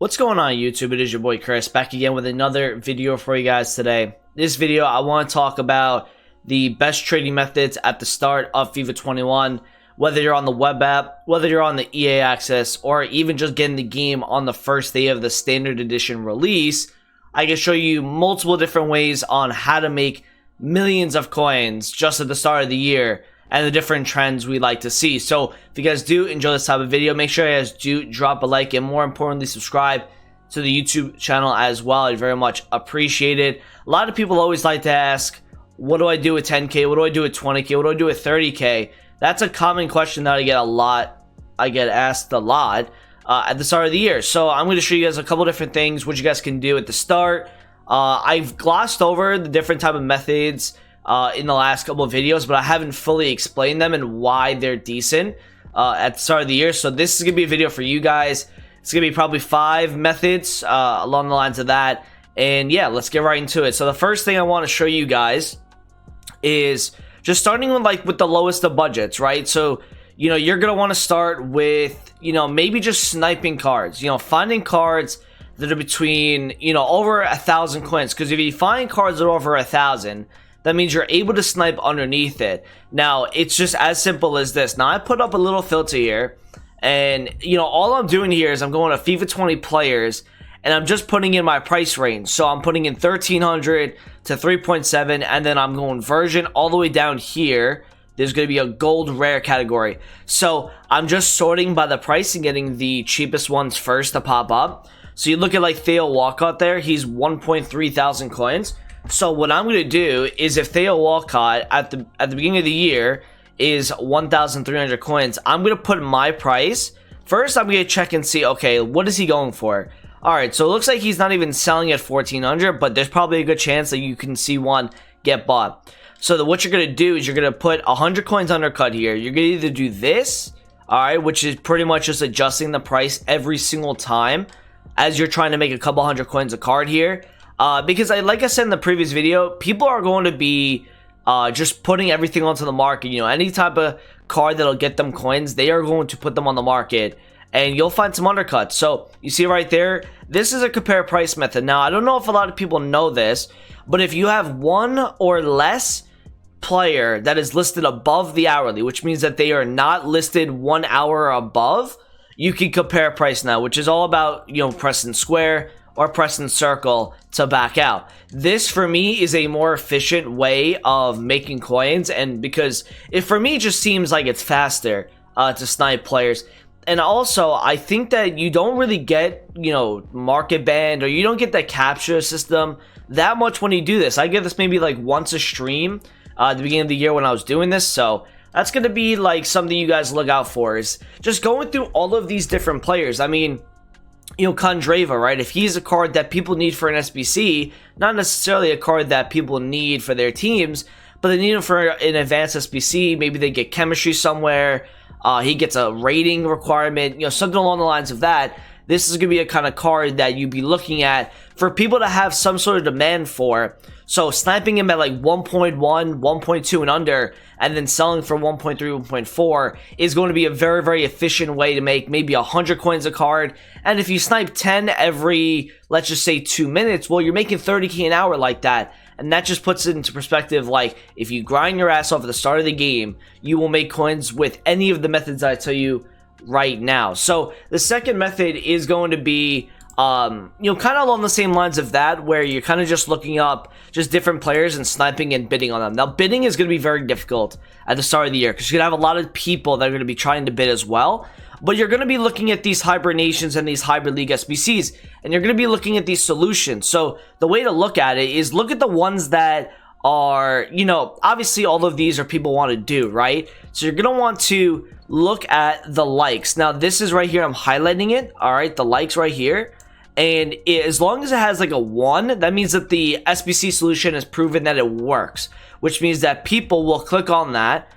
What's going on YouTube? It is your boy Chris back again with another video for you guys today. This video I want to talk about the best trading methods at the start of FIFA 21, whether you're on the web app, whether you're on the EA access, or even just getting the game on the first day of the standard edition release. I can show you multiple different ways on how to make millions of coins just at the start of the year and the different trends we like to see. So if you guys do enjoy this type of video, make sure you guys do drop a like and more importantly subscribe to the YouTube channel as well. I very much appreciate it. A lot of people always like to ask, what do I do with 10k? What do I do with 20k? What do I do with 30k? That's a common question that I get asked a lot at the start of the year. So I'm going to show you guys a couple different things what you guys can do at the start. I've glossed over the different type of methods in the last couple of videos, but I haven't fully explained them and why they're decent at the start of the year. So this is gonna be a video for you guys. It's gonna be probably 5 methods along the lines of that, and yeah, let's get right into it. So the first thing I want to show you guys is just starting with the lowest of budgets, right? So you're gonna want to start with maybe just sniping cards, finding cards that are between over 1,000 coins, because if you find cards that are over 1,000, that means you're able to snipe underneath it. Now, it's just as simple as this. Now, I put up a little filter here, and all I'm doing here is I'm going to FIFA 20 players, and I'm just putting in my price range. So I'm putting in 1,300 to 3.7, and then I'm going version all the way down here. There's going to be a gold rare category. So I'm just sorting by the price and getting the cheapest ones first to pop up. So you look at like Theo Walcott there, he's 1.3 thousand coins. So what I'm going to do is if Theo Walcott at the beginning of the year is 1,300 coins, I'm going to put my price. First, I'm going to check and see, okay, what is he going for? Alright, so it looks like he's not even selling at 1,400, but there's probably a good chance that you can see one get bought. So what you're going to do is you're going to put 100 coins undercut here. You're going to either do this, alright, which is pretty much just adjusting the price every single time as you're trying to make a couple hundred coins a card here. Because like I said in the previous video, people are going to be just putting everything onto the market. Any type of card that'll get them coins, they are going to put them on the market, and you'll find some undercuts. So you see right there, this is a compare price method. Now, I don't know if a lot of people know this, but if you have one or less player that is listed above the hourly, which means that they are not listed 1 hour or above, you can compare price now, which is all about pressing square or pressing circle to back out. This for me is a more efficient way of making coins, and because it for me just seems like it's faster to snipe players. And also I think that you don't really get market banned, or you don't get that capture system that much when you do this. I get this maybe like once a stream at the beginning of the year when I was doing this, so that's gonna be like something you guys look out for, is just going through all of these different players. I mean, Kondrava, right? If he's a card that people need for an SBC, not necessarily a card that people need for their teams, but they need him for an advanced SBC. Maybe they get chemistry somewhere. He gets a rating requirement, something along the lines of that. This is going to be a kind of card that you'd be looking at for people to have some sort of demand for. So sniping him at like 1.1, 1.2 and under, and then selling for 1.3, 1.4 is going to be a very, very efficient way to make maybe 100 coins a card. And if you snipe 10 every, let's just say 2 minutes, well, you're making 30k an hour like that. And that just puts it into perspective, like if you grind your ass off at the start of the game, you will make coins with any of the methods I tell you right now. So the second method is going to be kind of along the same lines of that, where you're kind of just looking up just different players and sniping and bidding on them. Now, bidding is going to be very difficult at the start of the year because you're going to have a lot of people that are going to be trying to bid as well. But you're going to be looking at these hibernations and these hybrid league SBCs, and you're going to be looking at these solutions. So the way to look at it is look at the ones that are, obviously all of these are people want to do, right? So you're going to want to look at the likes. Now, this is right here. I'm highlighting it. All right, the likes right here. And as long as it has like a 1, that means that the SBC solution has proven that it works, which means that people will click on that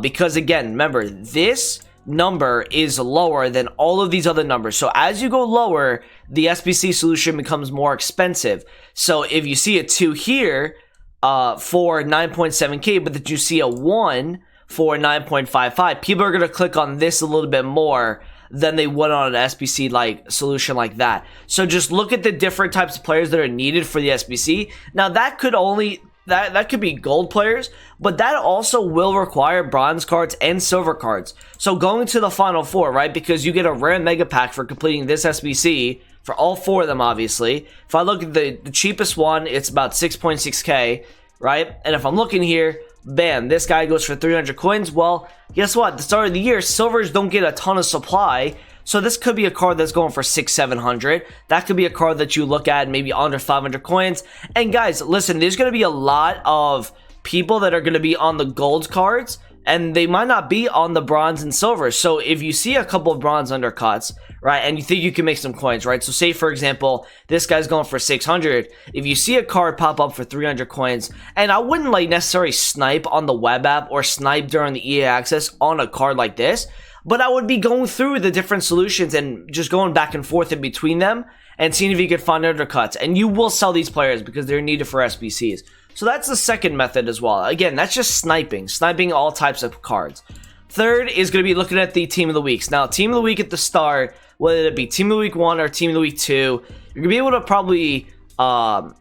because, again, remember, this number is lower than all of these other numbers. So as you go lower, the SBC solution becomes more expensive. So if you see a 2 here for 9.7k, but that you see a 1 for 9.55, people are going to click on this a little bit more than they would on an SBC like solution like that. So just look at the different types of players that are needed for the SBC. Now that could be gold players, but that also will require bronze cards and silver cards. So going to the final four, right? Because you get a rare mega pack for completing this SBC for all four of them, obviously. If I look at the cheapest one, it's about 6.6k, right? And if I'm looking here, bam, this guy goes for 300 coins. Well, guess what? At the start of the year, silvers don't get a ton of supply. So this could be a card that's going for 600-700. That could be a card that you look at maybe under 500 coins. And guys, listen, there's going to be a lot of people that are going to be on the gold cards, and they might not be on the bronze and silver. So if you see a couple of bronze undercuts, right, and you think you can make some coins, right? So say, for example, this guy's going for 600. If you see a card pop up for 300 coins, and I wouldn't like necessarily snipe on the web app or snipe during the EA access on a card like this, but I would be going through the different solutions and just going back and forth in between them and seeing if you could find undercuts. And you will sell these players because they're needed for SBCs. So that's the second method as well. Again, that's just sniping all types of cards. Third is going to be looking at the team of the weeks. Now, team of the week at the start, whether it be team of the week 1 or team of the week 2, you're going to be able to probably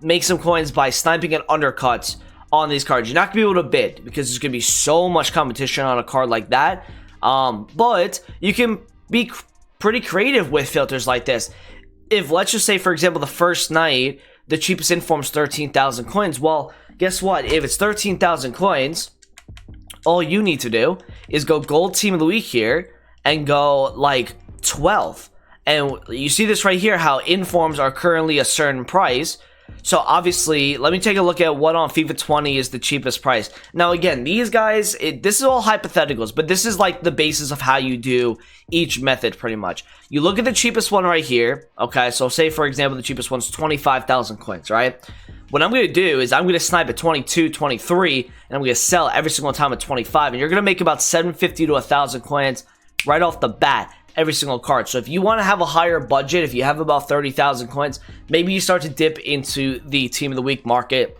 make some coins by sniping and undercuts on these cards. You're not going to be able to bid because there's going to be so much competition on a card like that. But you can be pretty creative with filters like this. If, let's just say, for example, the first night, the cheapest inform's 13,000 coins. Well, guess what? If it's 13,000 coins, all you need to do is go gold team of the week here and go like 12. And you see this right here, how informs are currently a certain price. So obviously, let me take a look at what on FIFA 20 is the cheapest price. Now again, these guys, this is all hypotheticals, but this is like the basis of how you do each method pretty much. You look at the cheapest one right here, okay? So say for example, the cheapest one's 25,000 coins, right? What I'm going to do is I'm going to snipe at 22, 23, and I'm going to sell every single time at 25. And you're going to make about 750 to 1,000 coins right off the bat, every single card. So if you want to have a higher budget, if you have about 30,000 coins, maybe you start to dip into the team of the week market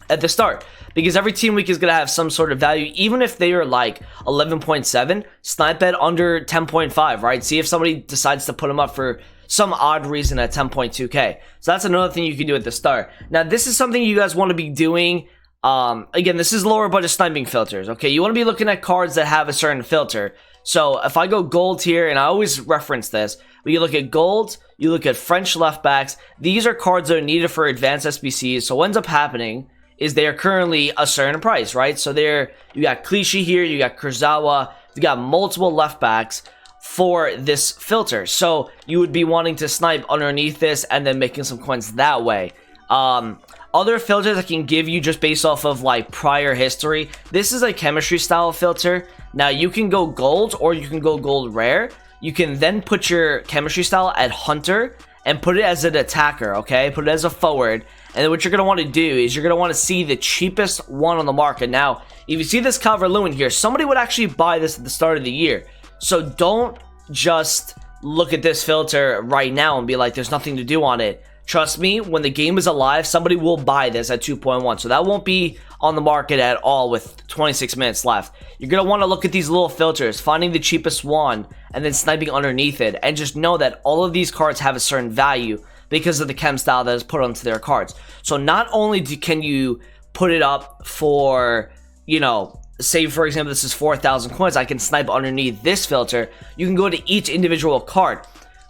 at the start. Because every team week is going to have some sort of value. Even if they are like 11.7, snipe at under 10.5, right? See if somebody decides to put them up for some odd reason at 10.2k. So that's another thing you can do at the start. Now, this is something you guys want to be doing. Again, this is lower budget sniping filters, okay? You want to be looking at cards that have a certain filter. So if I go gold here, and I always reference this, but you look at gold, you look at French left backs, these are cards that are needed for advanced SBCs. So what ends up happening is they are currently a certain price, right? So you got Clichy here, you got Kurzawa, you got multiple left backs for this filter. So you would be wanting to snipe underneath this and then making some coins that way. Other filters I can give you just based off of like prior history. This is a chemistry style filter. Now you can go gold or you can go gold rare. You can then put your chemistry style at hunter and put it as an attacker, okay? Put it as a forward. And then what you're going to want to do is you're going to want to see the cheapest one on the market. Now, if you see this Calvert-Lewin here, somebody would actually buy this at the start of the year. So don't just look at this filter right now and be like, there's nothing to do on it. Trust me, when the game is alive, somebody will buy this at 2.1. So that won't be on the market at all with 26 minutes left. You're going to want to look at these little filters, finding the cheapest one, and then sniping underneath it. And just know that all of these cards have a certain value because of the chem style that is put onto their cards. So not only can you put it up for, you know, say for example, this is 4,000 coins, I can snipe underneath this filter. You can go to each individual card.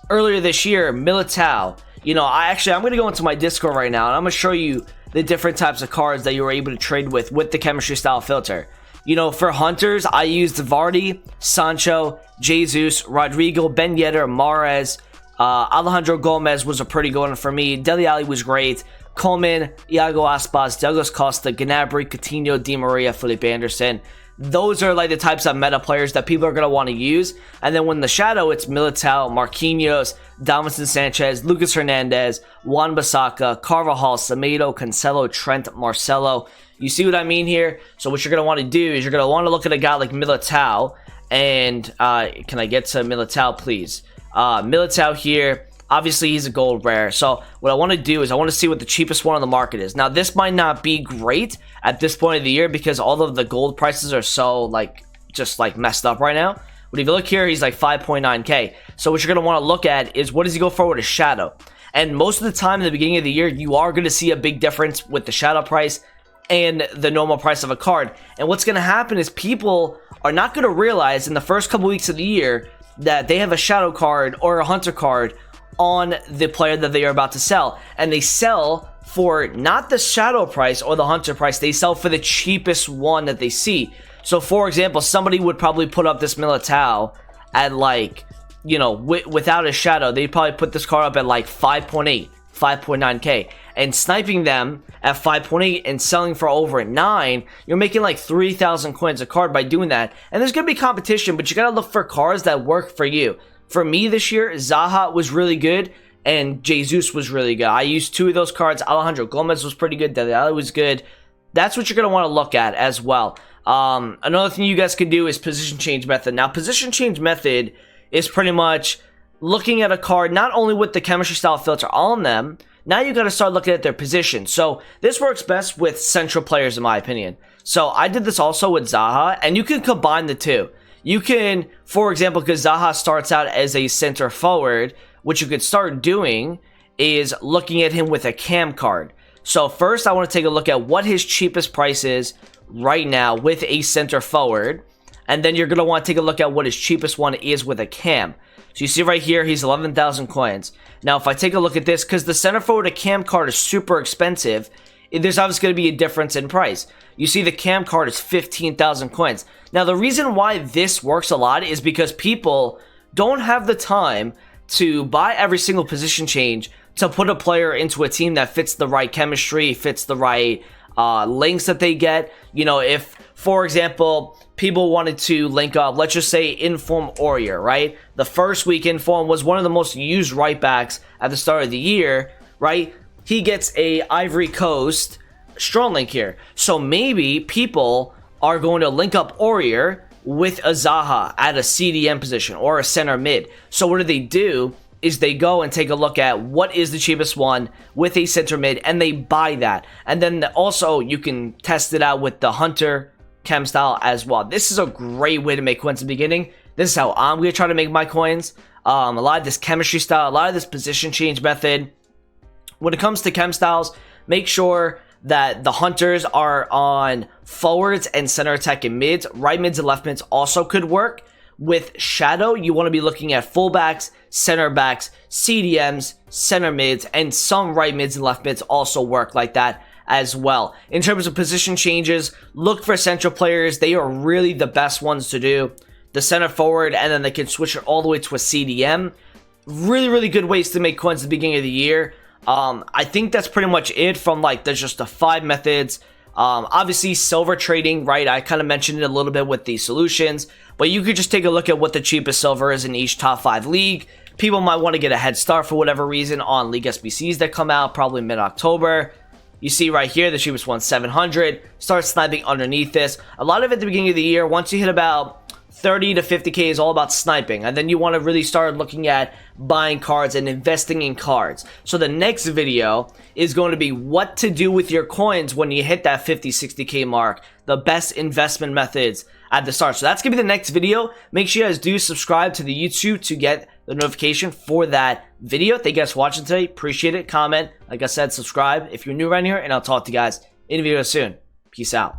Earlier this year, Militao, you know, I'm going to go into my Discord right now, and I'm going to show you the different types of cards that you were able to trade with the chemistry style filter. You know, for hunters, I used Vardy, Sancho, Jesus, Rodrigo, Ben Yedder, Mahrez, Alejandro Gomez was a pretty good one for me. Dele Alli was great. Coleman, Iago Aspas, Douglas Costa, Gnabry, Coutinho, Di Maria, Felipe Anderson. Those are like the types of meta players that people are going to want to use. And then when the shadow, it's Militao, Marquinhos, Davinson Sanchez, Lucas Hernandez, Wan-Bissaka, Carvajal, Semedo, Cancelo, Trent, Marcelo. You see what I mean here? So what you're going to want to do is you're going to want to look at a guy like Militao. And can I get to Militao, please? Militao here. Obviously, he's a gold rare. So what I want to do is I want to see what the cheapest one on the market is. Now, this might not be great at this point of the year because all of the gold prices are so, like, just, like, messed up right now. But if you look here, he's like 5.9k. So what you're going to want to look at is what does he go for with a shadow? And most of the time in the beginning of the year, you are going to see a big difference with the shadow price and the normal price of a card. And what's going to happen is people are not going to realize in the first couple weeks of the year that they have a shadow card or a hunter card on the player that they are about to sell. And they sell for not the shadow price or the hunter price, they sell for the cheapest one that they see. So for example, somebody would probably put up this Militao at like, you know, without a shadow, they'd probably put this card up at like 5.8, 5.9k. And sniping them at 5.8 and selling for over 9, you're making like 3,000 coins a card by doing that. And there's going to be competition, but you got to look for cards that work for you. For me this year, Zaha was really good and Jesus was really good. I used 2 of those cards. Alejandro Gomez was pretty good. Dele Alli was good. That's what you're going to want to look at as well. Another thing you guys can do is position change method. Now, position change method is pretty much looking at a card not only with the chemistry style filter on them, now you got to start looking at their position. So this works best with central players in my opinion. So I did this also with Zaha, and you can combine the two. You can, for example, because Zaha starts out as a center forward, what you could start doing is looking at him with a cam card. So first I want to take a look at what his cheapest price is right now with a center forward. And then you're going to want to take a look at what his cheapest one is with a cam. So you see right here, he's 11,000 coins. Now, if I take a look at this, because the center forward a cam card is super expensive, there's obviously going to be a difference in price. You see the cam card is 15,000 coins. Now, the reason why this works a lot is because people don't have the time to buy every single position change to put a player into a team that fits the right chemistry, fits the right links that they get. You know, if, for example, people wanted to link up, let's just say Inform Aurier, right? The first week Inform was one of the most used right backs at the start of the year, right? He gets a Ivory Coast strong link here. So maybe people are going to link up Aurier with a Zaha at a CDM position or a center mid. So what do? Is they go and take a look at what is the cheapest one with a center mid, and they buy that. And then also you can test it out with the Hunter chem style as well. This is a great way to make coins in the beginning. This is how I'm going to try to make my coins. A lot of this chemistry style, a lot of this position change method. When it comes to chem styles, make sure that the hunters are on forwards and center attack and mids. Right mids and left mids also could work. With shadow, you want to be looking at fullbacks, center backs, CDMs, center mids, and some right mids and left mids also work like that as well. In terms of position changes, look for central players. They are really the best ones to do. The center forward, and then they can switch it all the way to a CDM. Really, really good ways to make coins at the beginning of the year. I think that's pretty much it from like there's just the 5 methods. Obviously silver trading, right? I kind of mentioned it a little bit with the solutions, but you could just take a look at what the cheapest silver is in each top 5 league. People might want to get a head start for whatever reason on league SBCs that come out probably mid-October. You see right here, the cheapest one, 700. Start sniping underneath this. A lot of it at the beginning of the year, once you hit about 30 to 50k is all about sniping, and then you want to really start looking at buying cards and investing in cards. So the next video is going to be what to do with your coins when you hit that 50-60k mark, the best investment methods at the start. So that's gonna be the next video. Make sure you guys do subscribe to the YouTube to get the notification for that video. Thank you guys for watching today. Appreciate it. Comment, like I said, subscribe if you're new around here, and I'll talk to you guys in a video soon. Peace out.